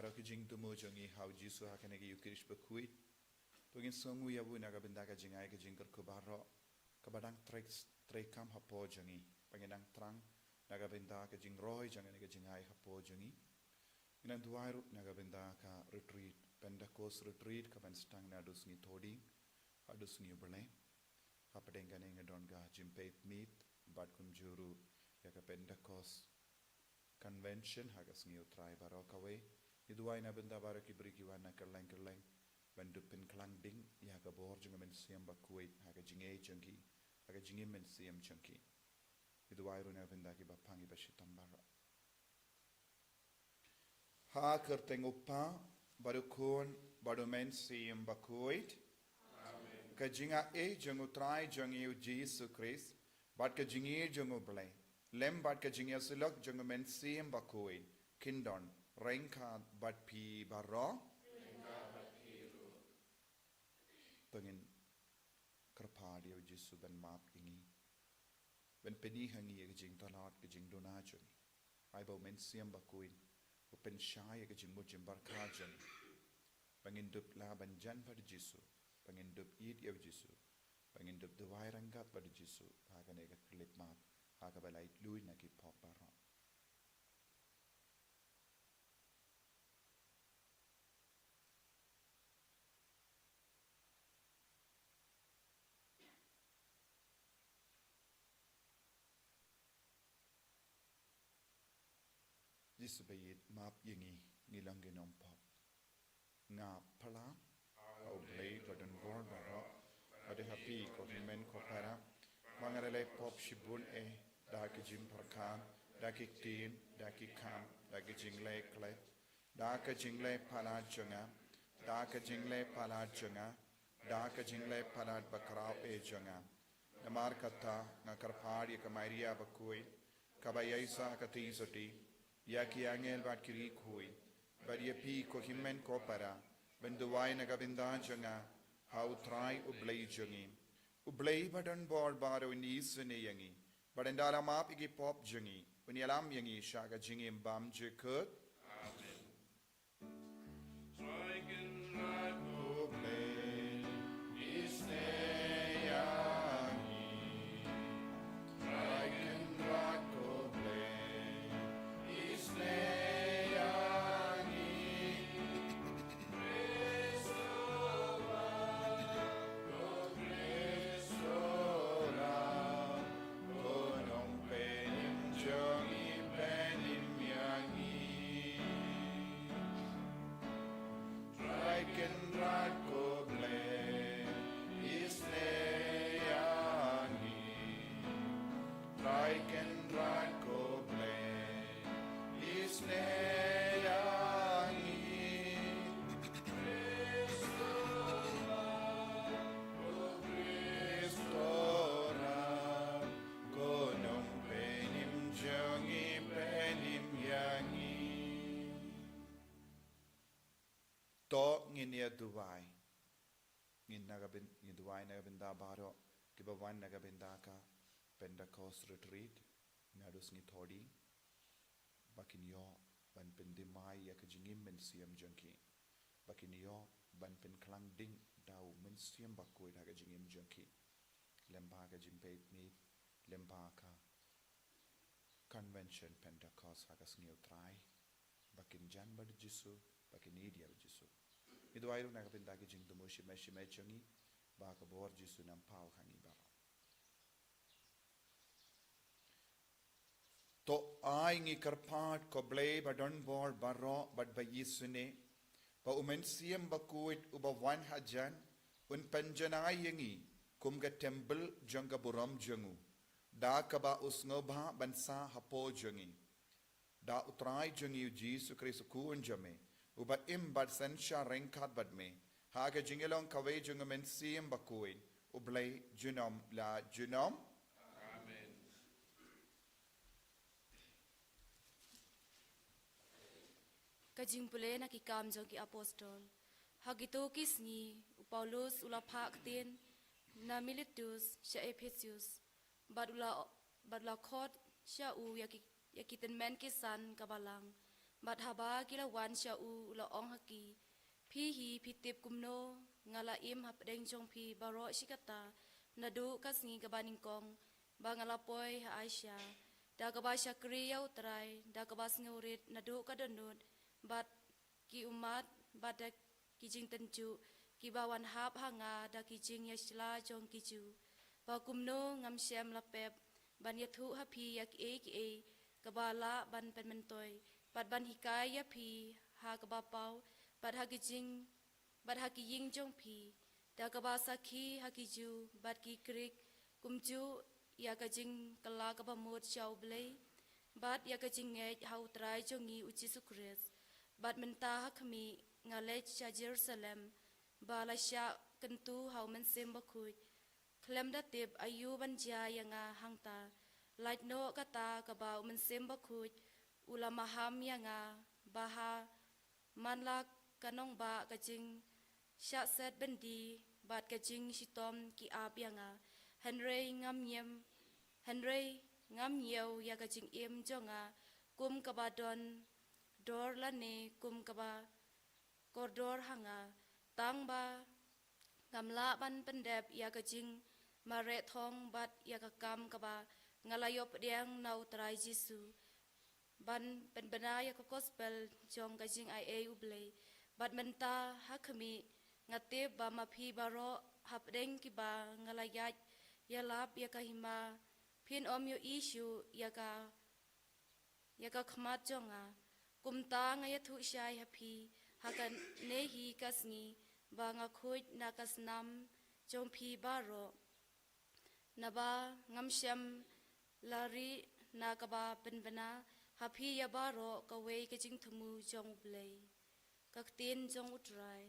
baro ki jing tumo jongi how jisu hakane ki yukirish Bakhuid tugin songu yabu naga benda ka jingai ka jingkar ko baro kabadang trekam hapo jongi panginang trang naga benda ka jing roy jangane ka jingai hapo jongi inang duairu naga benda ka retreat Pentecost retreat ka ban stang na dusngi thodi adusngi bale kapadengane ngadon ga jimpet meet bad kum juru ya ka Pentecost convention hagas ngiu try baro kawe iduai na benda baro ki beri kiwana kerleng bandu pen klang ding ya ka bor jung men siam Bakhuid haga jinge jangki haga jinge men siam jangki iduai ru na benda ki bapangi bashitam baro ha kerteng upa baru kon baru men siam Bakhuid ka jinga jung utrai jung yu Jesus Christ bat ka jinge jung blai lem bat ka jinge sulok jung men siam Bakhuid kindon rengka bat pi baro pengin kerpa dia Jesus ben map ingi ben peni hangi ke jing talat ke jing dona jung ai bau men siam Bakhuid pen shai ke jing mujim barka jan pengin dup la ban jan pada Jesus pengin dup id ya Jesus pengin dup dewai rangkat pada Jesus ha ne ka klip map ha ka balai lui na ki pop baro Jesus bayit map yengi ngilang genom pop nga pala au blay badan bor baro ade happy ko men ko para mangarele pop shibun da ki jim parkan da ki tin da ki kam da ki jingle kle da ka jingle pala chunga da ka jingle pala chunga da ka jingle pala bakrao chunga namar kata na karpadi ka Maria Bakhuid kabayisa ka tisoti ya ki angel bat kiri khui bar ye pi ko himmen ko para benduwai na gabindan janga how try ublay jangi ublay badan bor baro ni sune yangi badandala map igi pop jangi uni alam yangi shaga jingi bam jekut amen striking right ublay isne yangi striking right ublay to nginia duwai ngin nagabin ngin duwai nagabin da baro kibawan nagabin da ka Pentecost retreat nadus ngi thodi bakin yo ban pen dimai ya ka jingim men siam jangki bakin yo ban pen klang ding dau men siam Bakhuid ha ka jingim jangki lemba ka jimpet mi lemba ka convention Pentecost ha ka sngiu trai bakin jan bad jisu bakin idia jisu iduairu na kapin dagi jing tumo shime changi ba ka bor jisu nam pau hangi ba to ai ngi karpat ko blay badon bor baro bad ba yisune pa umen siam Bakhuid uba wan hajan un panjanai yangi kum ga temple janga buram jangu da ka ba usnobha bansa hapo jangi da utrai jangi Jesus Christ ku unjame uba im bad sensha rengkat bad me haga jingelong kawe jungamen siam Bakhuid ublay junom la junom amen kajing pule na ki kam jong ki apostol hagito ki sngi Paulus ula phak tin na Miletus sha Ephesus badula khot sha u yakiten men ki san kabalang บัดหาบากิละวันชาอูละอองฮักกีพี่ฮีพี่ติบกุมโนงาลาอิมหับเดงจงพี่บารอชิกตานาดูกัสงีกบานิงกองบางาลาปอยฮาไอชาดากบาชักรียาวตรายดากบาสงวริดนาดูกดนุดบัดki umat badak ki jing tenju ki bawan hap hanga da ki jing yasla jong ki ju ba kumno ngam syam la pep ban yathu ha phi yak e ka bala ban pen mentoy bat ban hikai ya phi ha ka ba pau bat ha ki ying jong phi da ka ba sakhi ha ki ju bat ki krik kumju ya ka jing kala ka ba mot chau blei bat ya ka jing nge hau trai jongi uchi sukres bat menta hakmi ngalech cha Jerusalem balasya kentu hau mensem Bakhuid klem da tip ayu banja yanga hangta light no kata kabau mensem Bakhuid ulama ham yanga baha manlak kanong ba kajing sya set bendi bat kajing shitom ki ap yanga Henry ngam yeu ya kajing im jonga kum kabadon dor lane kum kaba koridor hanga tang ba gamla ban pendep ya kajing mare thong bat ya kam kaba ngalayop diang nau trai jisu ban penbena ya gospel jong kajing ai e uble bat menta hakmi ngate ba mapi baro hapdeng ki ba ngalayat ya lap ya kahima pin om yo issue ya ka khmat jonga kumta ngaya thu shai happy hakan nehi kasni banga khoit nakasnam jongphi baro naba ngamsham lari nakaba penbana happy ya baro kawe kajing thumu jong blei kaktin jong utrai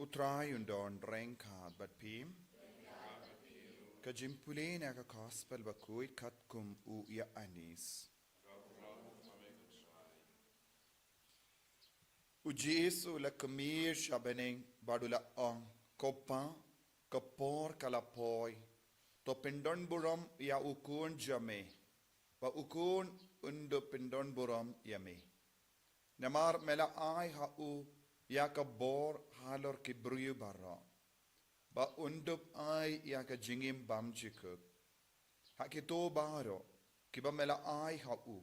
Utrai undon renkad bat pim kajimpule na ka gospel Bakhuid kat kum u ya anis Ujisu la kemir shabening badula ong kopa kapor kalapoi to pendon buram ya ukun jame ba ukun undo pendon buram yame namar mela ai ha u ya kabor halor kibruyu barra ba undup ai ya ka jingim bam jikuk hakito baro kiba mela ai hau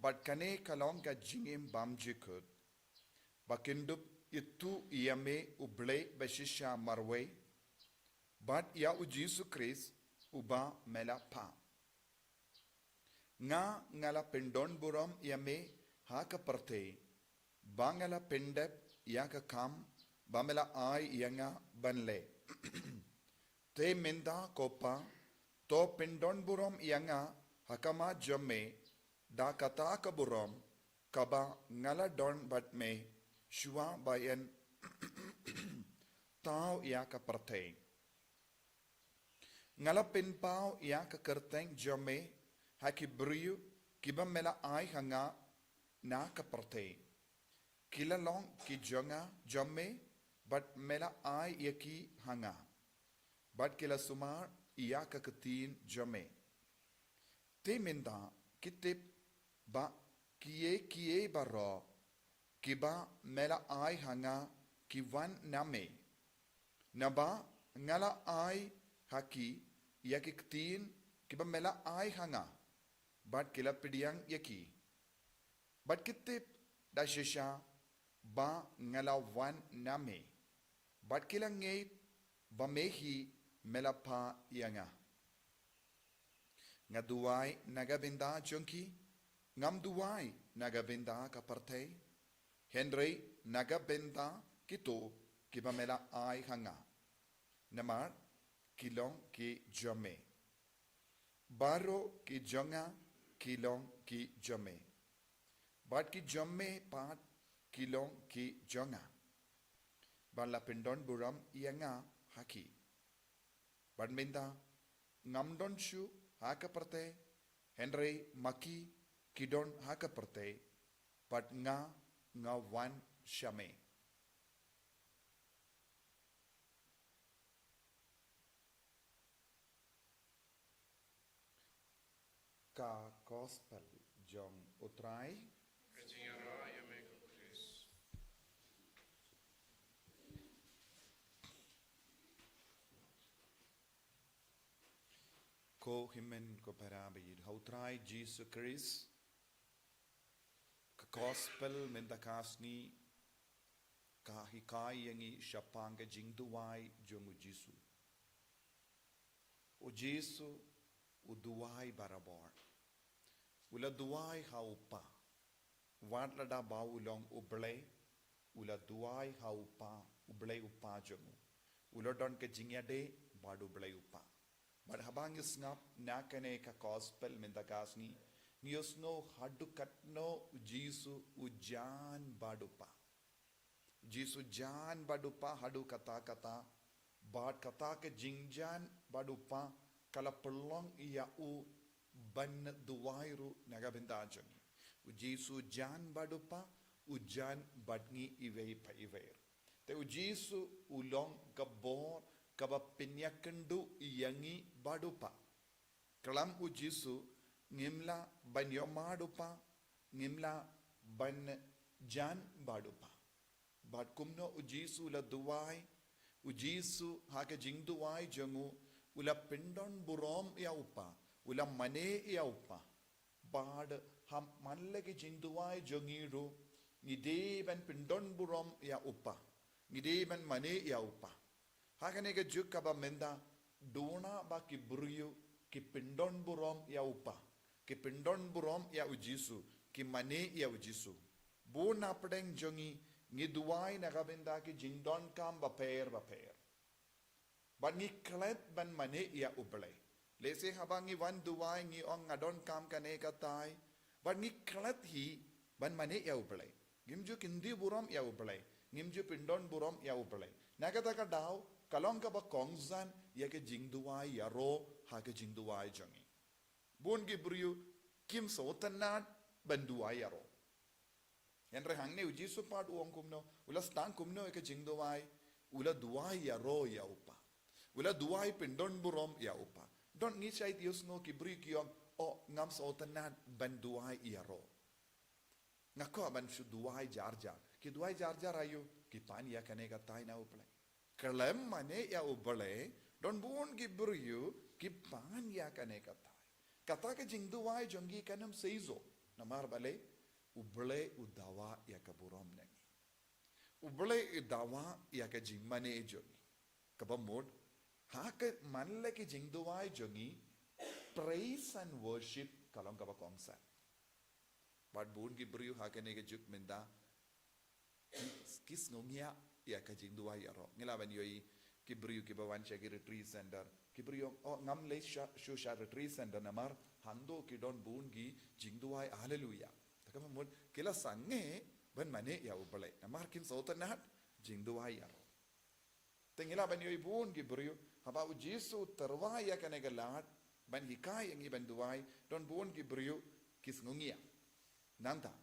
but kane kalong ka jingim bam jikuk bakindup itu iame uble beshisha marwe but ya u Jesus Christ uba mela pa nga ngala pendon buram iame haka parte bangala pendep ya ka kam bamela ai yanga banle te menda kopa to pendon buram yanga hakama jamme da kata ka buram kaba ngala don bat me shua bayan tao ya ka parte ngala pinpao ya ka kerteng jamme haki briu kiba mela ai hanga na ka parte kila long ki jonga jamme but mela ai yaki hanga but kila sumar iya ka katin jamme te minda kitip ba kiye baro kiba mela ai hanga kiwan name naba ngala ai haki yaki katin kiba mela ai hanga but kila pidiang yaki but kitip da shisha ba ngala wan name but kila ngay ba mehi melapa yanga nga duway nagabinda junki ngam duway nagabinda kaparte Henry nagabinda kito kiba mela ay hanga namar kilong ki jame baro ki jonga kilong ki jame but ki jame pat kilong ki jonga ban la pendon buram ianga haki ban minda ngamdon shu haka parte Henry maki kidon haka parte but nga wan shame ka gospel jong utrai ko himen ko parabid how try Jesus Christ ka gospel menda kasni ka hikai yangi shapanga jingduwai jongu Jesus o Jesus o duwai barabor ula duwai haupa wadla da baulong uble ula duwai haupa uble upa jongu ula don ke jingyade badu uble upa but habang isngap nakane ka gospel mendagasni niosno hadu katno jisu ujan badupa jisu jan badupa hadu kata bad kata ke jingjan badupa kala pelong iya u ban duwairu nagabindajani jisu jan badupa ujan badngi iwei pa iwer te jisu ulong kabor kaba pinyakendu yangi badupa kalam u jisu ngimla ban yomadupa ngimla ban jan badupa bad kumno u jisu la duwai u jisu hake jing duwai jangu ula pindon burom ya upa ula mane ya upa bad ham manlege jing duwai jangiru ngide ban pindon burom ya upa ngide ban mane ya upa hakanega jukaba menda dona ba ki buryu ki pindon burom ya upa ki pindon burom ya ujisu ki mane ya ujisu bu na pedeng jongi ngi duwai na gabenda ki jingdon kam ba per but ngi klet ban mane ya uble lese habangi wan duwai ngi ong ngadon kam kane katai but ngi klet hi ban mane ya uble ngimju kindi burom ya uble ngimju pindon burom ya uble nagata ka daw kalong ka ba kongzan ya ke jingduwai ya ro ha ke jingduwai jangi bon gi briu kim so tanat banduwai ya ro enre hangne uji su pat uong kumno ula stang kumno ke jingduwai ula duwai ya ro ya upa ula duwai pindon burom ya upa don ni chait yus no ki bri ki o ngam so tanat banduwai ya ro ngako ban shu duwai jar ki duwai jar ayu ki pan ya kane ka tai na uple Kalem mane ya ubale, don buon gibru ki pan ya kane katay. Katake jingduwai jongi kanam seizo. Namar bale, ubale udawa ya kaburom nangi. Ubale udawa ya ka jingmane jongi. Kabamod, haka manle ki jingduwai jongi, praise and worship kalong kabakongsan. But buon gibru haka nega juk minda, kis ngomia ya ka jingduwai yaro. Ngilaban yoy, Kibriyo kibawan siya ki retreat center. Kibriyo ngam lay siya retreat center namar hando ki don buon gi jingduwai hallelujah. Taka mamud kila sange ban mane ya ubale. Namar kin sautan nahat jingduwai yaro. Tengila ban yoy buon kibriyo haba u Jesu terwai ya kanega lahat ban hikay yang iban duwai don buon kibriyo kis ngungia. Nanta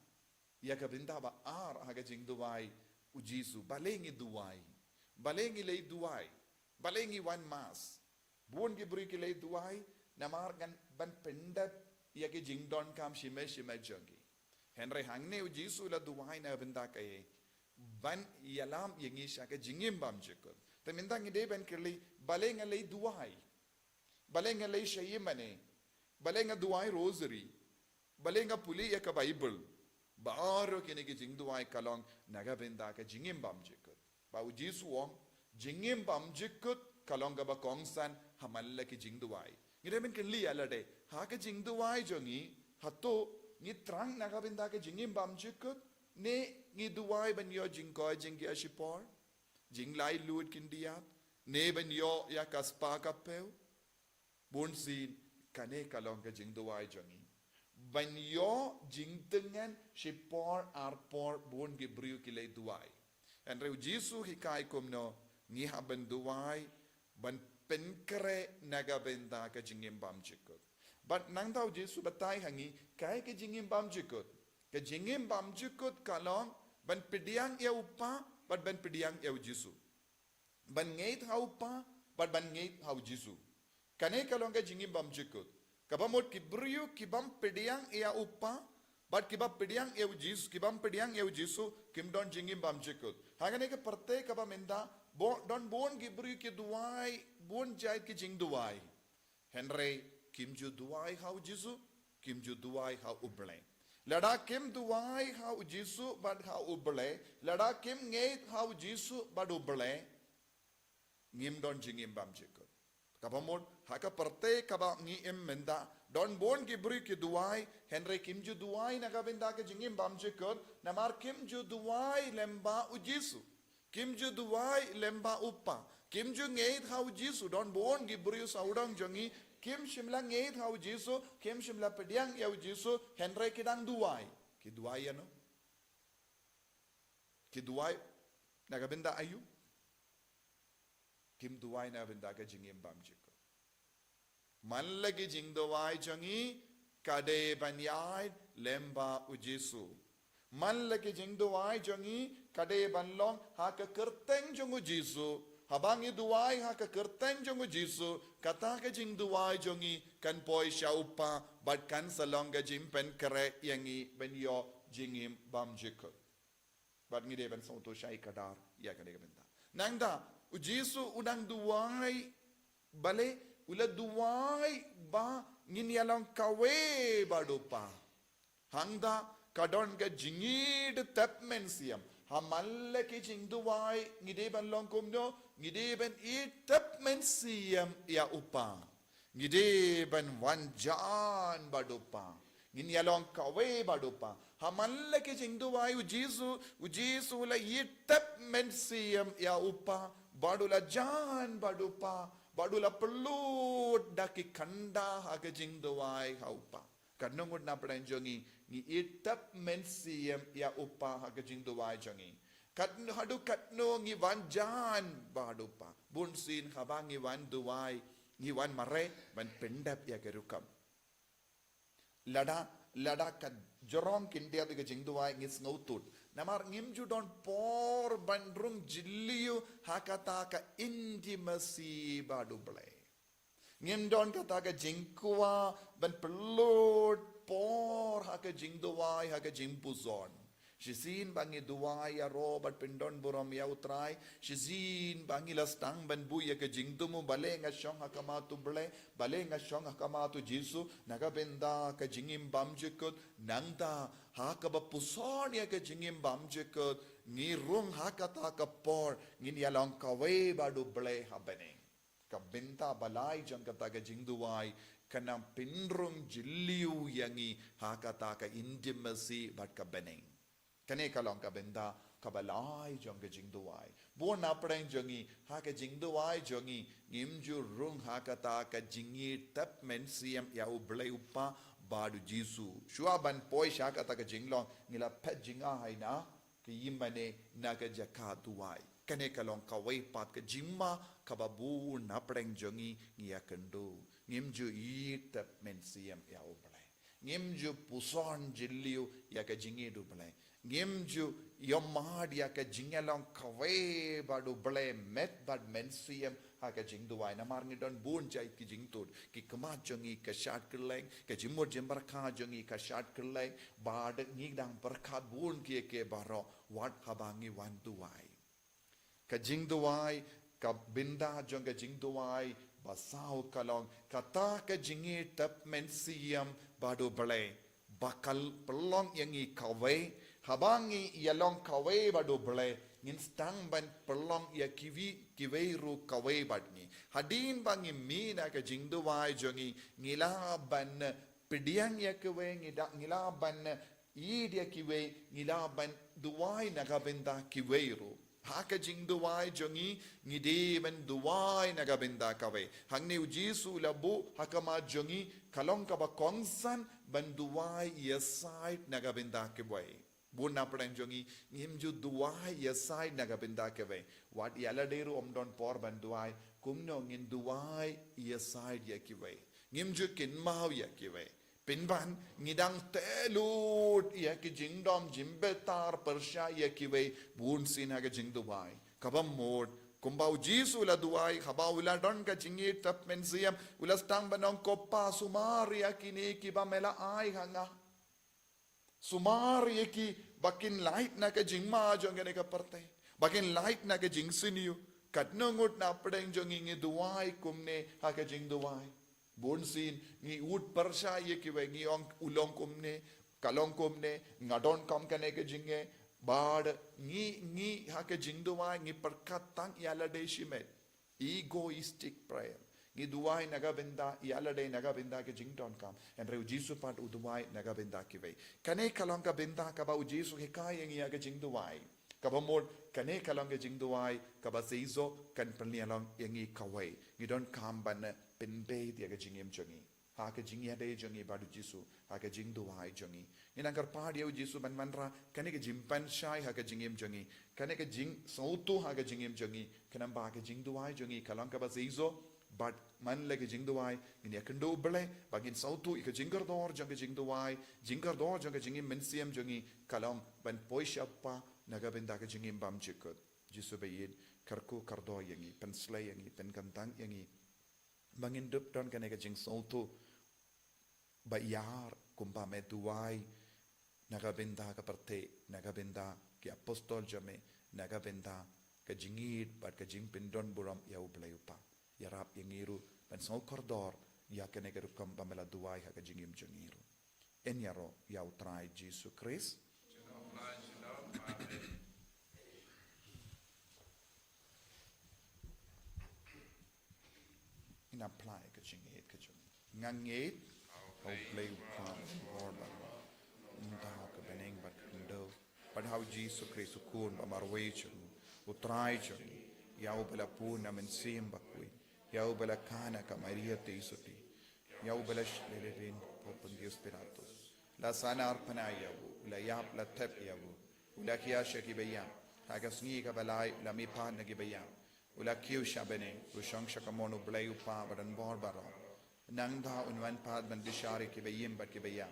ya kabinta ba haga jingduwai u Jesu balengi duwai. Balengi lay duwai, balengi one mass. Buon gibri ki lay duwai, namar gan ban pendat ya ki jingdon kam shime jongi. Henry hangne u Jesu la duwai na benda kaye. Ban yalam yengi sha ka jingim bam jikot. Te minda ngi de ban kirli balenga lay duwai. Balenga lay shayimane. Balenga duwai rosary. Balenga puli ya ka Bible. Baaro kini ki jing duwai kalong naga benda ka jingim bam jikot. Ba u Jesu wong jingim bam jikut kalong ga ba kongsan hamalla ki jingduwai ngire men ken li alade ha ka jingduwai jongi hatto ni trang naga binda ka jingim bam jikut ne ni duwai ban yo jingko jingi ashipor jinglai lut kin diat ne ban yo ya kaspa ka peu bun sin kane kalong ka jingduwai jongi ban yo jingtengan shipor arpor bun gibriu ki lay duwai and reu Jesu hikai kumno ngi haben duwai ban penkre naga benda ka jingim bam jikut. But nang tau Jesu batai hangi kai ka jingim bam jikut. Ka jingim bam jikut kalong ban pidiang ya upa but ban pidiang ya Jesu. Ban ngeit ha upa but ban ngeit ha Jesu. Kane kalong ka jingim bam jikut. Kabamot kibriu kibam pidiang ya upa but kibam pidiang ya Jesu kibam pidiang ya Jesu kim don jingim bam jikut. Hagane ke perte kaba menda don bon gibri ki duwai bon jait ki jing duwai. Henry kim ju duwai how Jesu kim ju duwai how uble. Lada kim duwai how Jesu but how uble. Lada kim ngeit how Jesu but uble. Ngim don jingim bam jikut. Kaba mod haka perte kaba ngi im menda don bon gibri ki duwai Henry kim ju duwai naga benda ke jingim bam jikut namar kim ju duwai lemba u Jesu kim ju duwai lemba upa kim ju ngeit how Jesu don bon gibri saudang jongi kim shimla ngeit how Jesu kim shimla pediang ya Jesu Henry kidang duwai ki duwai ano ki duwai naga benda ayu kim duwai na benda ke jingim bam jikut man lagi jing duwai jongi kade banyai lemba u Jesu man lagi jing duwai jongi kade banlong ha ka kerteng jongu Jesu habangi duwai ha ka kerteng jongu Jesu kata ka jing duwai jongi kan poi shaupa but kan salong ga jim pen kare yangi ben yo jingim bam jikut but ngi de ben so to shai kadar ya kade ga benda nangda u Jesu udang duwai bale ula duwai ba ngin yalang kawe badupa hangda kadon ga jingid tapmen siam hamalle ki jing duwai ngide ban long kumno ngide ban I tapmen siam ya upa ngide ban wanjan badupa ngin yalang kawe badupa hamalle ki jing duwai u Jesu la I tapmen siam ya upa badula jan badupa badula pelut daki kanda haga jing duwai haupa kanungud na pranjongi ni itap mensiam ya upa haga jing duwai jongi katno hadu katno ngi wanjan badupa bunsin habangi wan duwai ngi wan mare ban pendap ya kerukam lada ka jorong kindia de jing duwai ngis ngautut namar ngimju don por bandrung jilliu hakata ka intimacy baduble ngim don kata ka jingkwa ban pelot por haka jingduwai haka jimpuzon Shizin bangi duwai ya Robert pindon buram ya utrai. Shizin bangi lastang ban buya ke jingdumu bale nga shong hakamatu ble. Bale nga shong hakamatu jisu. Nagabenda ke jingim bamjikut. Nangda hakaba puson ya ke jingim bamjikut. Ngirung hakata kapor. Ngin yalang kawe badu ble habening. Kabinta balay jang kata ke jingduwai. Kanang pinrung jiliu yangi hakata ka intimacy bat kabening. Kane kalong kabenda kabalai jong ke jingduai bon apreng jongi ha ke jingduai jongi ngimju rung hakata ka jingi tap men siam ya ublei upa badu jisu shuaban poi shakata ka jinglong ngila pet jinga haina ke yimane naga jakatuai kane kalong kawai pat ka jimma kababu napreng jongi ngia kendo ngimju i tap men siam ya ublei ngimju puson jiliu ya ka jingi du blei Ngimju yomad ya ka jingalong kawe badu ble met bad mensiam ha ka jingduai namar ngidon bun jai ki jingtud ki kama jongi ka shat keleng ka jimur jembar kha jongi ka shat keleng bad ngidang perkhat bun ki ke baro wat habangi wan duai ka jingduai ka binda jong ka jingduai basau kalong kata ka jingi tap mensiam badu ble bakal pelong yangi kawe habangi yalong kawe badu ble ngin stang ban perlong ya kiwi ru kawe badni hadin bangi mina ka jingduwai jongi ngila ban pidiang ya kawe ngila ban id ya kiwe ngila ban duwai nagabenda kiwe ru haka jingduwai jongi ngide ban duwai nagabenda kawe hangni ujisu labu hakama jongi kalong ka ba kongsan ban duwai yasai nagabenda kiwe Buna pernah jongi ngimju duai ya sai naga benda keve wat yala deru omdon por ban duai kumno ngin duai ya sai ya kive ngimju kin mau ya kive pinban ngidang telut ya ki jingdom jimbetar persha ya kive bun sina ga jing duai kabam mod kumbau jisu la duai khabau la don ka jingi tap mensiam ulas tang banong kopa sumari ya kini kibamela ai hanga Sumari eki bakin light na ka jingma jong ka parte bakin light na ka jing siniu katnongut na pedeng jong ngi duai kumne ha ka jing duai bonsin ngi ut persha eki we ngi ong ulong kumne kalong kumne ngadon kam kane ka jinge bad ngi ha ka jing duai ngi perkat tang yala de shimet egoistic prayer Ngi duai naga benda iala day naga benda ke jington kam and reu jisu pat uduai naga benda ki vei kane kalong ka benda ka ba jisu ke kai yang ia ke jing duai ka ba mod kane kalong ke jing duai ka ba seizo kan perni along yang i kawai ngi don kam ban pen be dia ke jingem jongi ha ke jing ya day jongi ba jisu ha ke jing duai jongi inang kar pa dia jisu ban manra kane ke jimpan shai ha ke jingem jongi kane ke jing sautu ha ke jingem jongi kanam ba ke jing duai jongi kalong ka ba seizo but man lagi jingduai ini akan do bele bagin sautu ika jingardor jang jingduai jingardor jang jingim mensiam jangi kalong ban poishapa naga benda ka jingim bam jikut jisu bayin karku kardo yangi penslay yangi penkantang yangi bangin dup don ka jing sautu bayar kumpa me duai naga benda ka parte naga benda ki apostol jame naga benda ka jingit bat ka jing pindon buram ya ublayupa Yarap yang iru dan sang kordor ya kene kerup kam pamela duai ha kajingim jengiru en yaro ya utrai Jesus Christ in apply kajingit kajung ngangit au play pam borba nda ka beneng bat ndo but how Jesus Christ kun pamarway chung utrai chung ya ubala puna mensim bakhuid Yau bala kana ka Maria te isuti. Yau bala shlelebin popun Dios piratos. La sana arpana yawu. La yap la tep yawu. Ula kia shaki bayam. Haga sngi ka balai la mi pa na gibayam. Ula kiu shabene. Ushang shakamono blay upa badan barbara. Nang da unwan pad man bishari ki bayim bat ki bayam.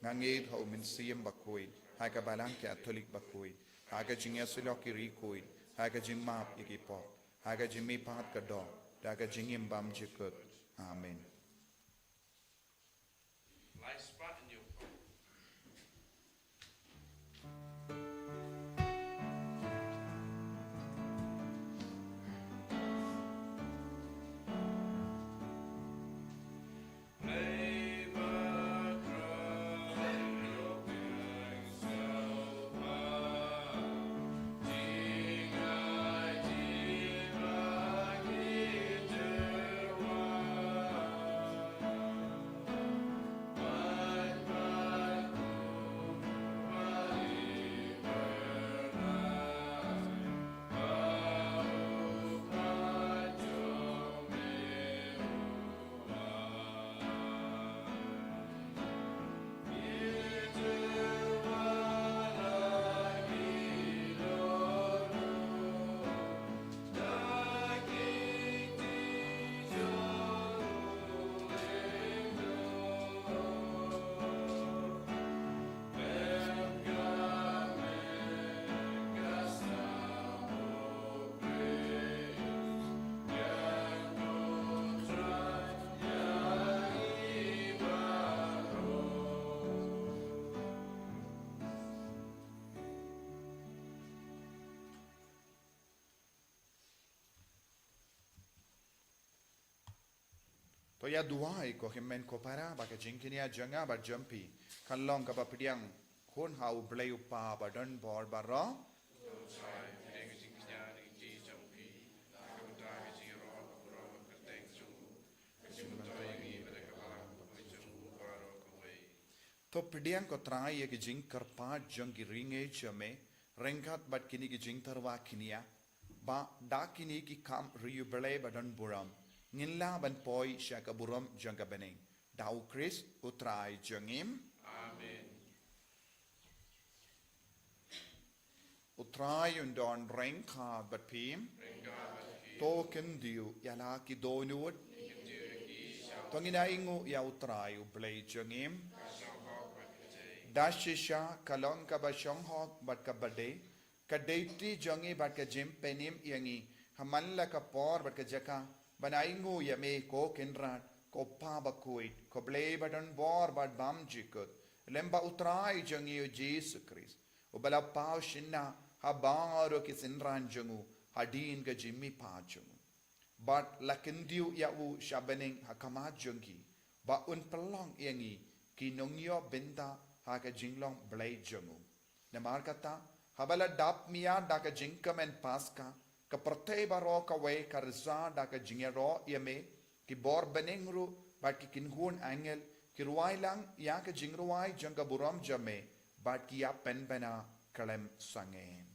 Ngangid ho min siyam bakhuid. Haga balang ki atolik bakhuid. Haga jingya suloki rikuid. Haga jingmap ikipop. Haga jimi pad ka do. Daga jingim bam jikut. Amen. Last spot in your to ya duai ko himen ko para ba ka jingkinia janga ba jampi kan long ka ba pidiang kon hau bleu pa ba don bor ba ro to pidiang ko trai ye ki jing karpa jang ki ringe chame rengat bat kini ki jing tarwa kinia ba da kini ki kam riu bele ba don buram ngilla ban poi shaka buram janga beneng dau Chris utrai jangim amen utrai undon renka bat pim token diu yala ki donut tongina ingu ya utrai u blei jangim dashisha kalong ka ba shong hok bat ka bade ka deiti jangi bat ka jim penim yangi hamalla ka por bat ka jaka banaingu yame ko kenrat ko pa Bakhuid ko blei badan bor bad bam jikut lemba utrai jangi o Jesus Christ o bala pau shinna habaro ki sinran jangu hadin ga jimmi pa jangu but lakendiu ya u shabening hakama jangi ba un pelong yangi ki nongyo benda ha ka jinglong blei jangu namar kata habala dap mia da ka jingkam en Paskha ka pertei baro ka we ka rza da ka jingero yame ki bor benengru bat ki kinhun angel ki ruai lang ya ka jingruai janga buram jame bat ki ya pen bena kalem sangen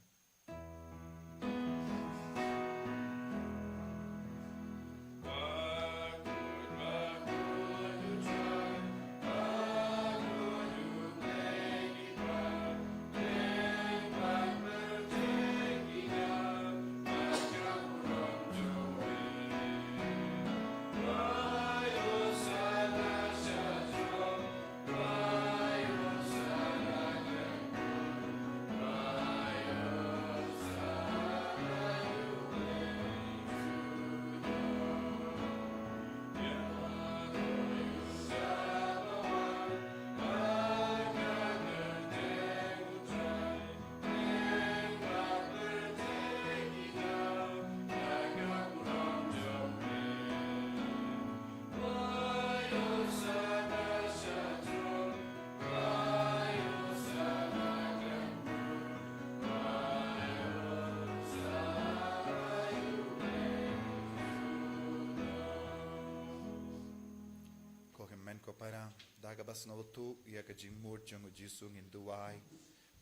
ko para daga bas no tu ya ka jingmur jangu jisung induai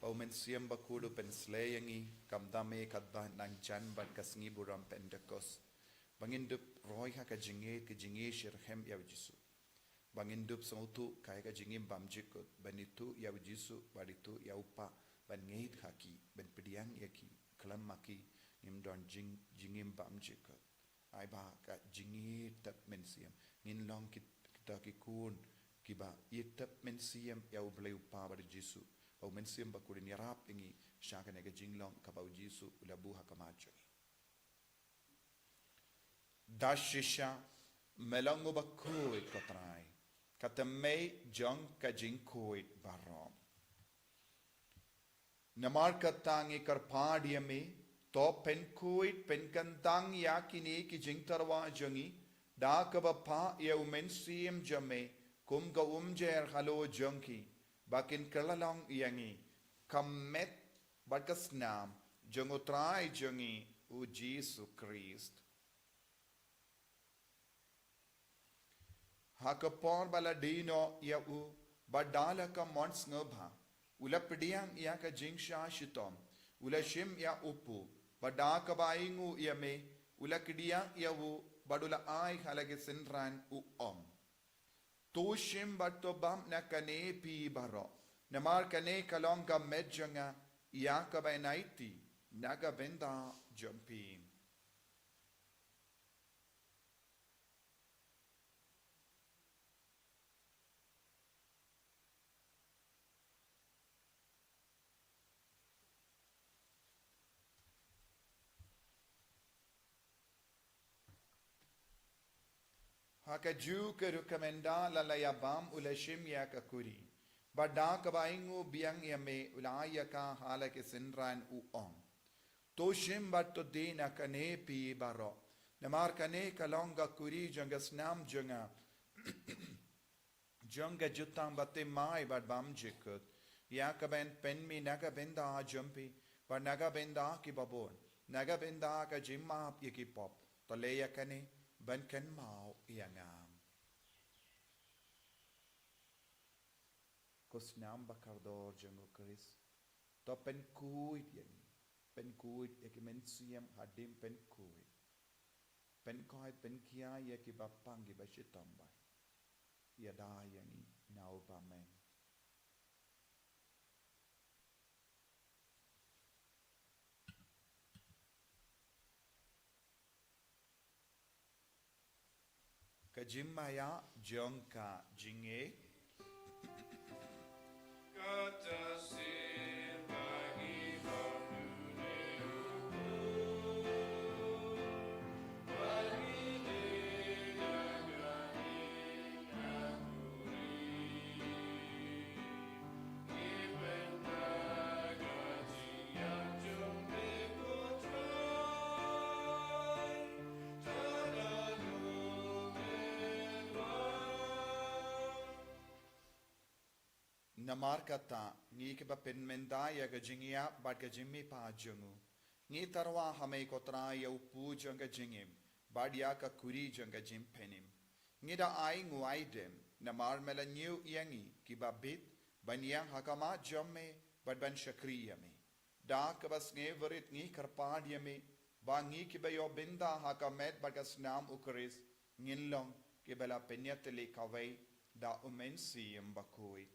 paumen siam bakudu pen sleyangi kamdame kadba nang jan ban kasngi buram pentekos bangindup roy ha ka jinge ki jinge shirhem ya jisu bangindup sautu kai ka jingim bamjikut banitu ya jisu baditu ya upa ban ngeit haki ben pidiang yaki kalam maki imdon jingim bamjikut ai ba ka jingi tap men siam ngin long ki taki kun kiba ietap mensiam ya ubleu pa bar Jesu au mensiam bakurin yarap ingi shaka nega jinglong kabau Jesu ulabu hakamacho dashisha melango Bakhuid katrai katamei jong ka jingkoid barom namar katangi karpadiame to penkoid penkantang yakini ki jingtarwa jangi da ka pa ya umensiam jame kum ga umjer halo junki bakin kalalong yangi kamet bakasnam jongotrai jungi u Jesus Christ hakapor baladino ya u badala ka mons ngobha ulapidiang ya ka jingsha shitom ulashim ya upu badaka baingu yame ulakidia ya u badula ai halage sinran u Toshim batobam na kane pi baro. Namar kane kalonga medjanga yaka bainaiti naga venda jumpi. Hakaju ke rekomenda lalayabam ulashim ya kakuri. Bada kabaingu biang yame ulaya ka halake sinran uong. Toshim bato dina kane pi baro. Namar kane kalonga kuri jangas nam janga. Jung ga jutang batte mai bad bam jikut. Ya ka ben pen mi naga benda jumpi. Ba naga benda ki babon. Naga benda ka jimma yaki pop. Toleya kani ban kan mau iangam. Kusnam bakardor jungo Chris. To pen kuit yani. Pen kuit yaki mensiam hadim pen kuit. Pen koi pen kia yaki bapangi bashitombai. Yada yani now bamen. Kajimaya jongka jinge. Namar kata ngi ke ba pen menda ya ga jingia bad ga jimmi pa jungu ngi tarwa hame kotra ya upu janga jingim bad ya ka kuri janga jim penim ngi da ai nguai dem namar mela new yangi ki ba bit ban yang hakama jamme bad ban shakriya me da ka bas nge verit ngi karpad yame ba ngi ki ba yo binda hakamet bad ga snam ukris ngin ki bela penyatele kawai da umensi Bakhuid.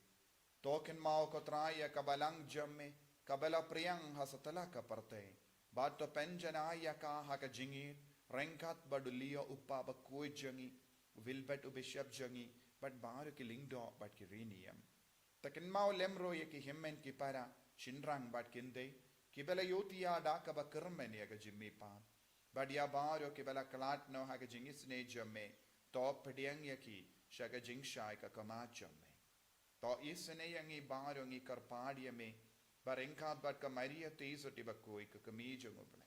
Token mau kotraya kabalang jamme kabala priyang hasatala ka parte bato penjanaya ka haka jingi rengkat badulio uppa Bakhuid jangi wilbet ubishap jangi but baru ki lingdo but ki riniam taken mau lemro ye ki himmen ki para shinrang but kinde ki bela yotia da ka ba kermen ya ga jimmi pa but ya baru ki bela klat no haka jingi sne jamme top pediang ya ki shaga jing shai ka kama jamme to isne yangi baro ngi karpadia me barengkat bat ka maria teisoti Bakhuid ka kami jongoble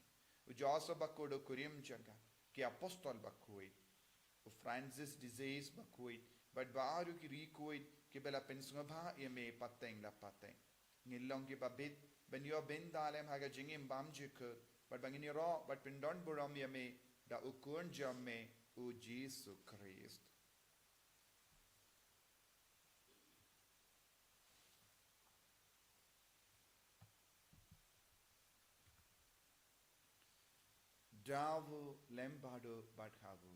u joso Bakhuid kurim janga ki apostol Bakhuid u Francis disease Bakhuid but baro ki rikuid ki bela pensungabha yeme pateng la pateng ngilong ki babit ben yo ben dalem haga jingim bamjik but bangini ro but pindon buram yeme da ukun jamme u Jesus Christ. Davu lembado badhavu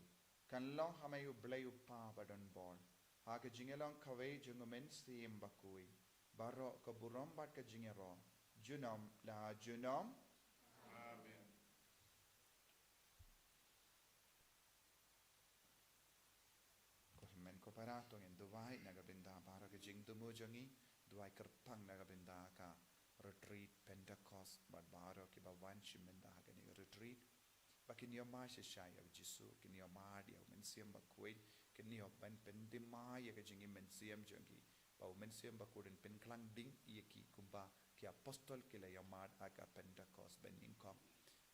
kanlong hamayu blayu pa badon born haka jingelong kawai jungumen sim Bakhuid baro ka burom bad ka jingero junom la junom amen ko himen ko parato ngin duwai naga binda baro ka jing tumu jangi duwai kerpang naga binda ka retreat Pentecost bad baro ki bawan shimenda haka ni retreat bakin yo ma shai ya jisu kin yo ma dia mensiam Bakhuid kin yo ban pen dimma ya ga jingi mensiam jangi ba mensiam Bakhuid pen klang ding ye ki kumba ki apostol ki la yo ma aga Pentecost ben inkom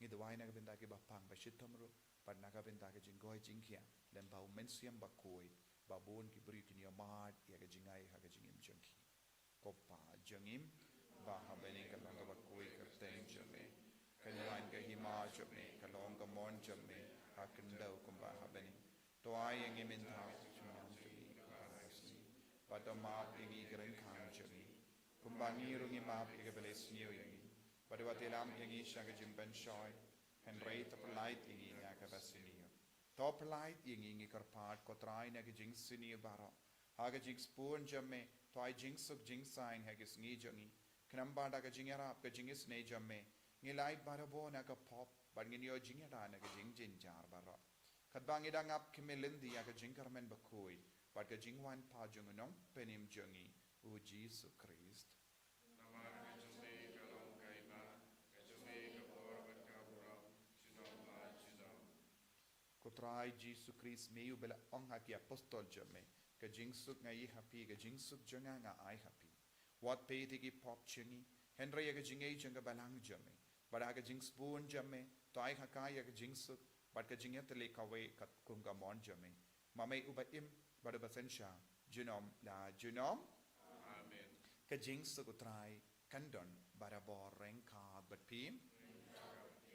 ngi de waina ga benda ki ba pang ba shitomru ba naga benda ga jingoi jingkia lem ba mensiam Bakhuid ba bon ki bri kin yo ma ya ga jingai ha ga jingim jangi kopa jangim ba ha beni ka lang ga Bakhuid ka teng jame kanwan ka hima jame kalong ka mon jame hakendau kumba habeni to ai ngi min tha chumam jami parasni padama ngi gren khang jami kumba ngi rungi ma ke beles niu yangi padawati lam ngi shanga jimban shoy hen rei to light ngi ya ka basini top light ngi karpat ko trai na ke jing sini baro haga jing spoon jame to ai jing suk jing sign hagis ngi jangi knamba da ka jingera ka jingis ne jame ngi light barabo na ka pop ban ngi yo jingera na ka jing jin jar baro kat bangi da ngap kimelendi ya ka jing karmen Bakhuid bat ka jing wan pa jung nong penim jungi u Jesus Christ namar ka jume ka long kai ba ka jume ka por bat ka buram chinom ba chinom ko trai Jesus Christ me u bela ong ha ki apostol jame ka jing suk ngai happy ka jing suk junga nga ai happy what pe ti ki pop chingi henry ya ka jing ai junga balang jame bada ka jing spoon jame to ai ha ka ya ka jing suk bat ka jing ya tele ka we kat kum ka mon jame mamai uba im Bada basensha junom la junom ka jing sugutrai kandon bara boreng ka bat pim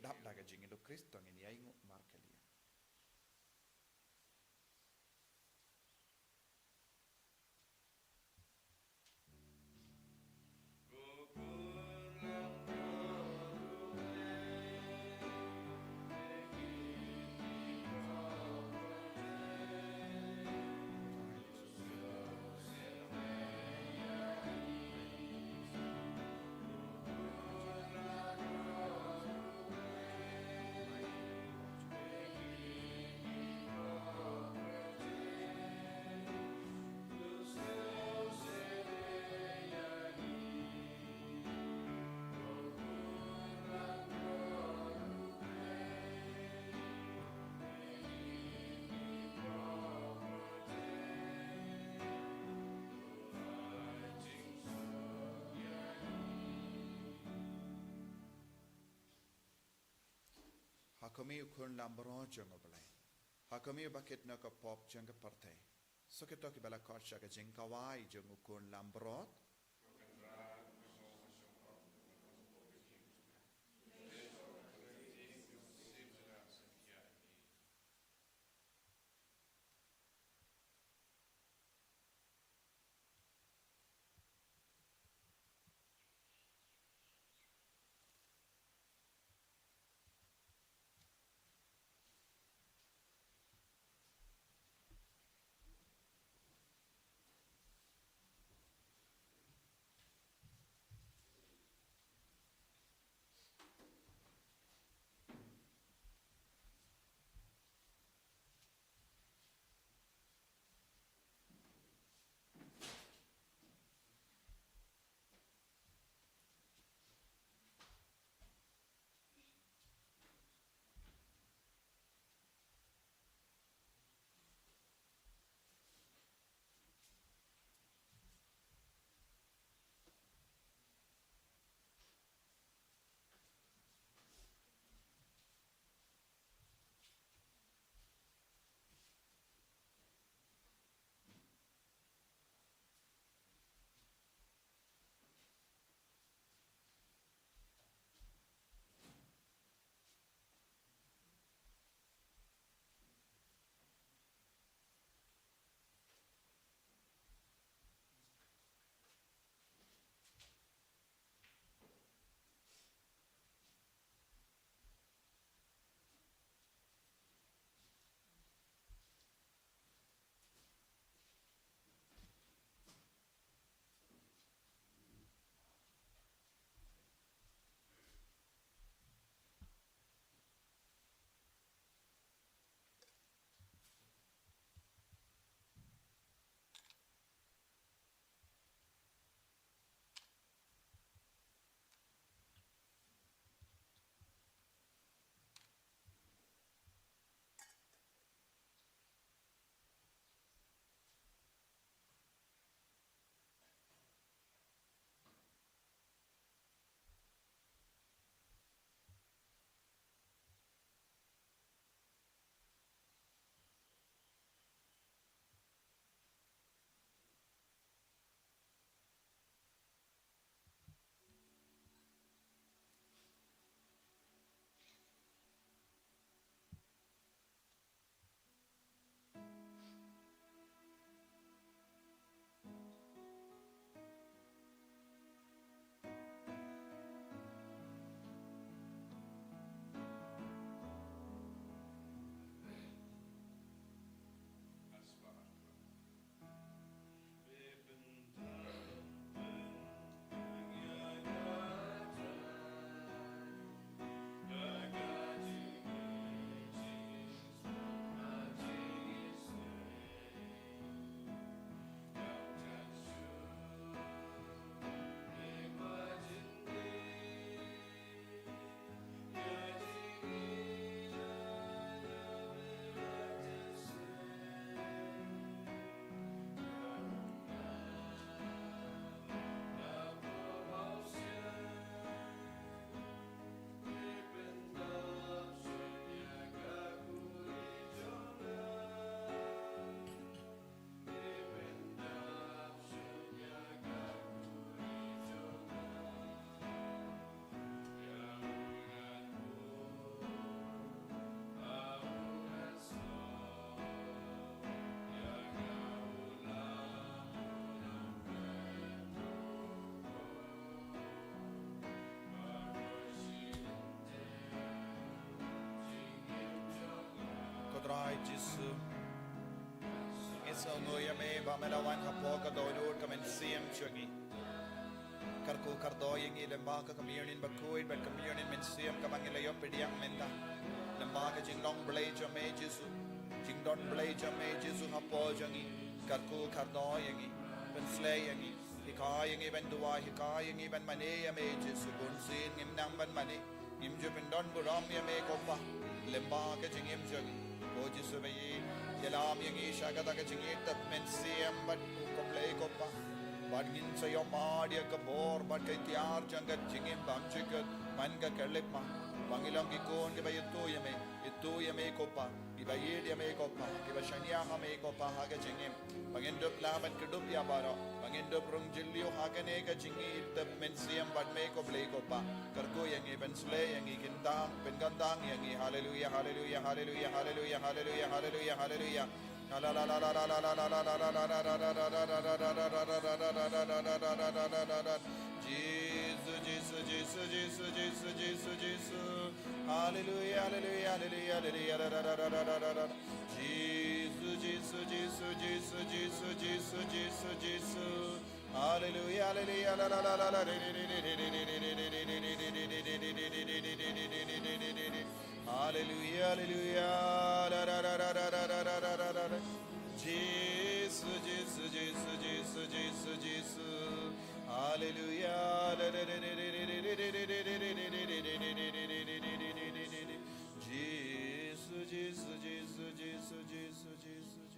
dap daga jing indo Kristo ngini ay ngu markalia. Hakami ukun lambro jeng oblai. Hakami bakit na ka pop jeng ka parte. So kito ki bala kort siya ka jeng kawai jeng ukun lambrot. Jesu Iso no yame bamelawan hapoka dolur kamen siem chungi Karku kardoying ilembaka communion Bakhuid but communion men siem kamangilayo pediang menta Lembaka jinglong blay jame Jesu Jingdon blay jame Jesu hapo jangi Karku kardoying ben slayangi Hikayang iban dua hikayang iban mane yame Jesu bunsin ngimnang ban mane Imju pindon buram yame kopa Lembaka jingim jangi O Jesu bayi Yalam yang isha kata kecingit tap men siam bat komplei kopa Badgin sayo madia kabor bad kay tiar janggat jingim bam chikat man ka kerlip ma Bangilang ikon kiba itu yame kopa kiba yid yame kopa kiba shanya hame kopa haga jingim Bangindup laban kedup ya bara Bangindup rung jilio haga ne ka jingit tap men siam bat me komplei kopa Karko yang iban slay yang ikintang pengandang yang i hallelujah hallelujah hallelujah hallelujah hallelujah hallelujah hallelujah Jesus Jesus Jesus Jesus Jesus Jesus Jesus hallelujah hallelujah hallelujah Jesus Jesus Jesus Jesus Jesus Jesus Jesus Jesus hallelujah hallelujah hallelujah hallelujah Jesus Jesus Jesus Jesus Jesus Jesus hallelujah Jesus Jesus Jesus Jesus Jesus Jesus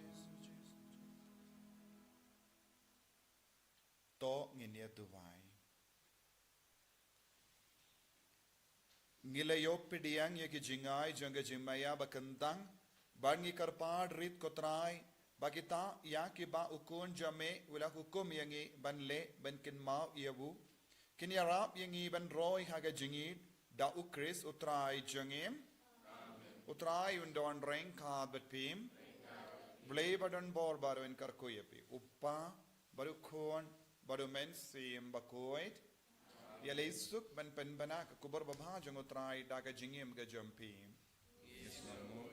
to nginia tuwai Ngilayo pidiang ya kijingai jangga jimaya bakentang bangi karpad rit kotrai bagita ya kiba ukun jame wala hukum yangi banle bankin mau iawu kinyarap yangi ban roy haga jingid da ukris utrai jangim utrai undon reng ka betpim blay badon bor baru in karkoyapi uppa baru khon baru men sim Bakhuid Yalisuk ban penbana kubur babha jang utrai daga jingim ga jampim Yes namo